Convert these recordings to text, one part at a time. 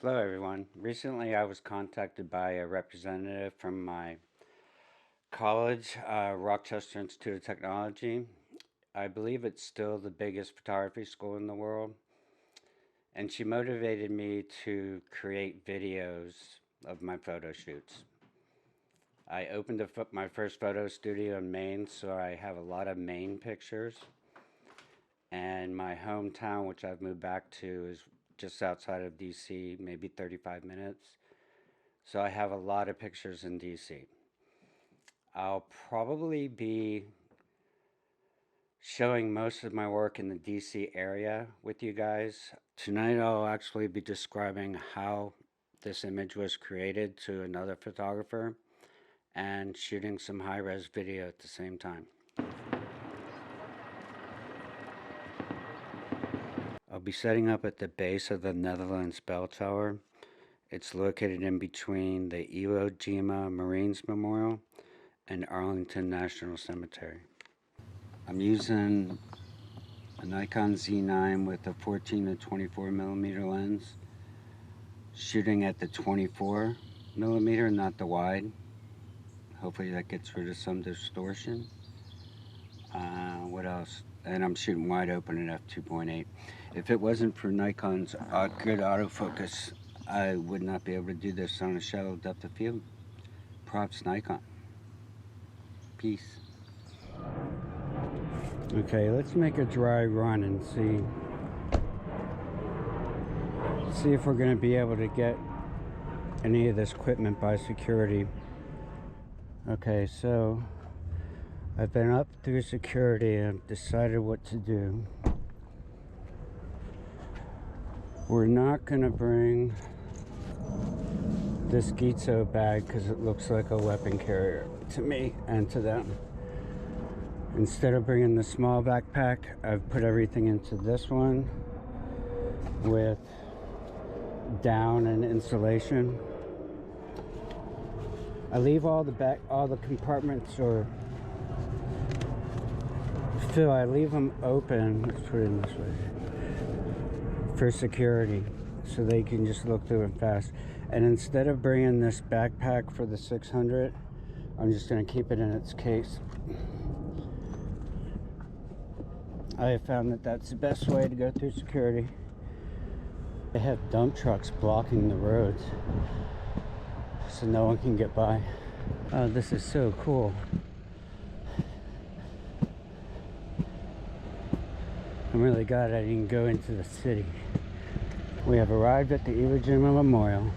Hello everyone. Recently I was contacted by a representative from my college, Rochester Institute of Technology. I believe it's still the biggest photography school in the world. And she motivated me to create videos of my photo shoots. I opened my first photo studio in Maine, so I have a lot of Maine pictures. And my hometown, which I've moved back to, is just outside of DC, maybe 35 minutes. So I have a lot of pictures in DC. I'll probably be showing most of my work in the DC area with you guys. Tonight I'll actually be describing how this image was created to another photographer and shooting some high-res video at the same time. I'll be setting up at the base of the Netherlands Bell Tower. It's located in between the Iwo Jima Marines Memorial and Arlington National Cemetery. I'm using a Nikon Z9 with a 14 to 24 millimeter lens, shooting at the 24 millimeter, not the wide. Hopefully that gets rid of some distortion. What else? And I'm shooting wide open at f2.8. If it wasn't for Nikon's good autofocus, I would not be able to do this on a shallow depth of field. Props Nikon. Peace. Okay, let's make a dry run and see if we're going to be able to get any of this equipment by security. Okay, so I've been up through security and decided what to do. We're not going to bring this Gitzo bag because it looks like a weapon carrier to me and to them. Instead of bringing the small backpack, I've put everything into this one with down and insulation. I leave all the compartments, or Phil, I leave them open, let's put it in this way, for security, so they can just look through it fast. And instead of bringing this backpack for the 600, I'm just going to keep it in its case. I have found that that's the best way to go through security. They have dump trucks blocking the roads so no one can get by. Oh, this is so cool. I'm really glad I didn't go into the city. We have arrived at the Iwo Jima Memorial.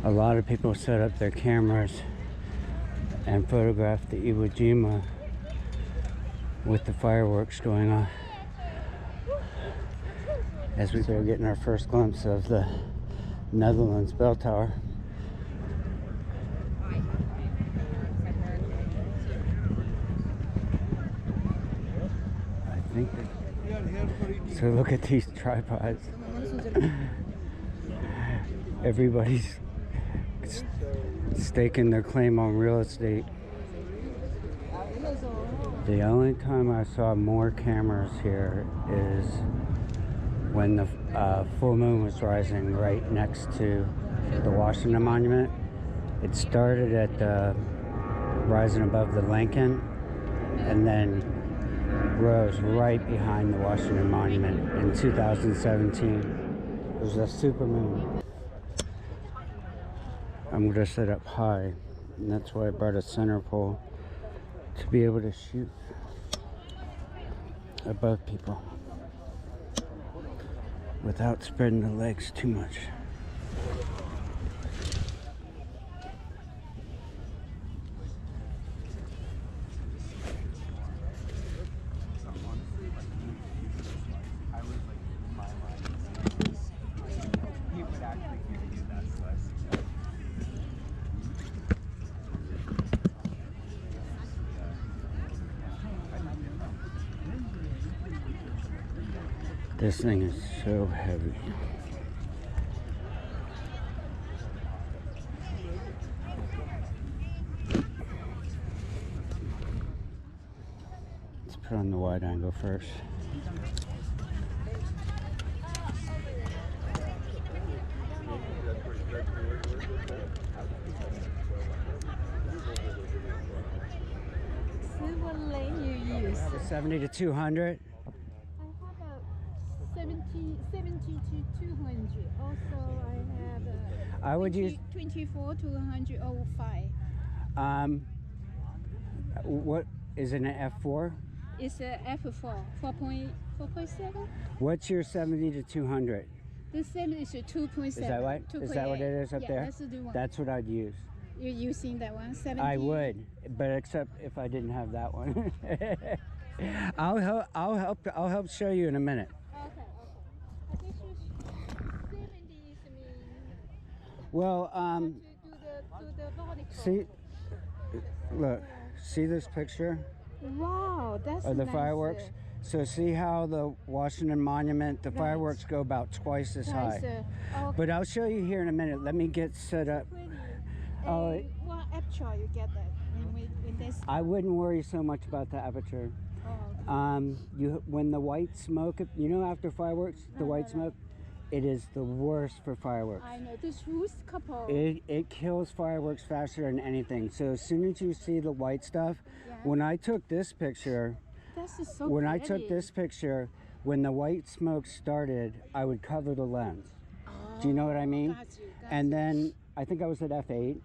A lot of people set up their cameras and photographed the Iwo Jima with the fireworks going on. As we are getting our first glimpse of the Netherlands Bell Tower. I think that, so look at these tripods. Everybody's staking their claim on real estate. The only time I saw more cameras here is when the full moon was rising right next to the Washington Monument. It started at the rising above the Lincoln and then rose right behind the Washington Monument in 2017. It was a super moon. I'm going to set up high, and that's why I brought a center pole to be able to shoot above people without spreading the legs too much. This thing is so heavy. Let's put on the wide angle first. 70 to 200. I have a 70 to 200. Also, I have a I would use 24 to 105. What is it, an F4? It's a F4, 4.7. What's your 70 to 200? The same is a 2.7. Is that right? Is that what it is up there? That's the one. That's what I'd use. You're using that one, 70? I would, but except if I didn't have that one. I'll help show you in a minute. Okay. I think 70 is mean. Well, To do the vertical. see, look, see this picture Wow, that's of the nice. fireworks? So see how the Washington Monument, the fireworks go about twice as high. Okay. But I'll show you here in a minute. Let me get set up. Pretty. Oh, What aperture you get that when this? I wouldn't worry so much about the aperture. When the white smoke, you know, after fireworks, the white smoke, it is the worst for fireworks. I know this roost couple. It kills fireworks faster than anything. So as soon as you see the white stuff, when I took this picture, when I took this picture, when the white smoke started, I would cover the lens. Do you know what I mean? Got you. And then I think I was at f8,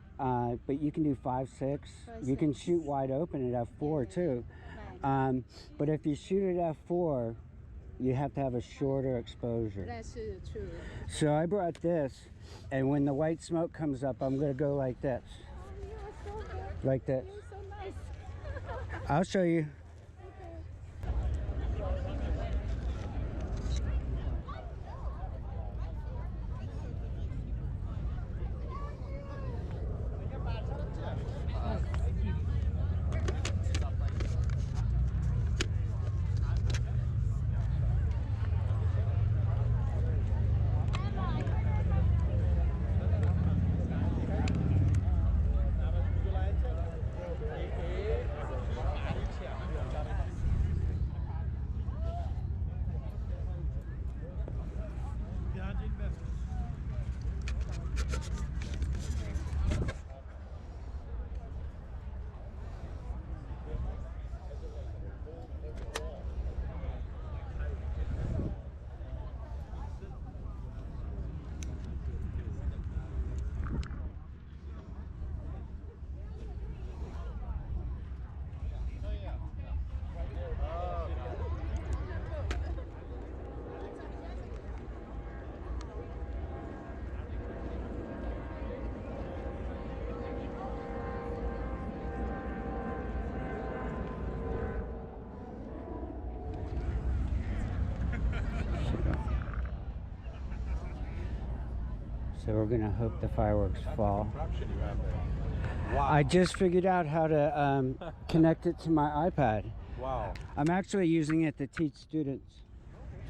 but you can do 5.6. You can shoot wide open at f4 too. But if you shoot at f4, you have to have a shorter exposure. That's true. So I brought this, and when the white smoke comes up, I'm going to go like this. Oh, you are so good. Like this. You're so nice. I'll show you. So we're gonna hope the fireworks fall. Wow. I just figured out how to connect it to my iPad. Wow. I'm actually using it to teach students.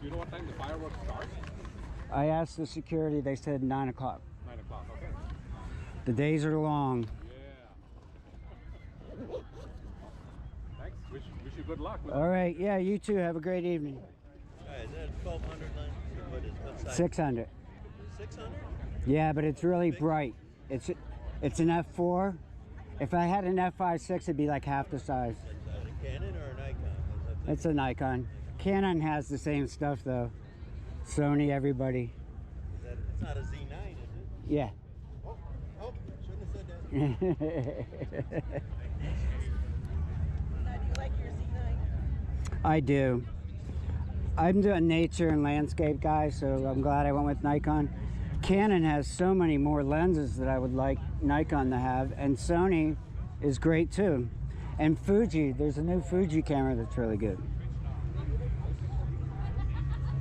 Do you know what time the fireworks start? I asked the security, they said 9 o'clock. 9 o'clock, okay. The days are long. Yeah. Thanks. Wish you good luck. All right, yeah, you too. Have a great evening. All right, is that 1200 lens? What size? 600. 600? Yeah, but it's really bright. It's an f4. If I had an f5.6, it'd be like half the size. Is that a Canon or a Nikon? It's a Nikon. Canon has the same stuff though. Sony, everybody. It's not a Z9, is it? Yeah. Oh, shouldn't have said that. Now, do you like your Z9? I do. I'm doing nature and landscape guy, so I'm glad I went with Nikon. Canon has so many more lenses that I would like Nikon to have, and Sony is great too. And Fuji, there's a new Fuji camera that's really good.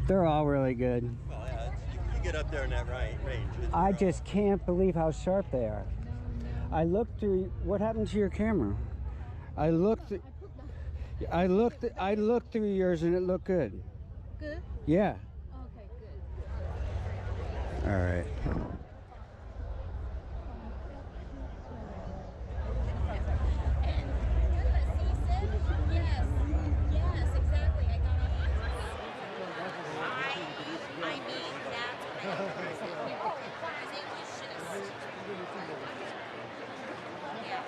They're all really good. Well, yeah, you get up there in that range. I just can't believe how sharp they are. I looked through. What happened to your camera? I looked through yours and it looked good. Good? Yeah. Okay, good. All right. Yes, exactly. I got I mean, that's what I think you should have. Yeah.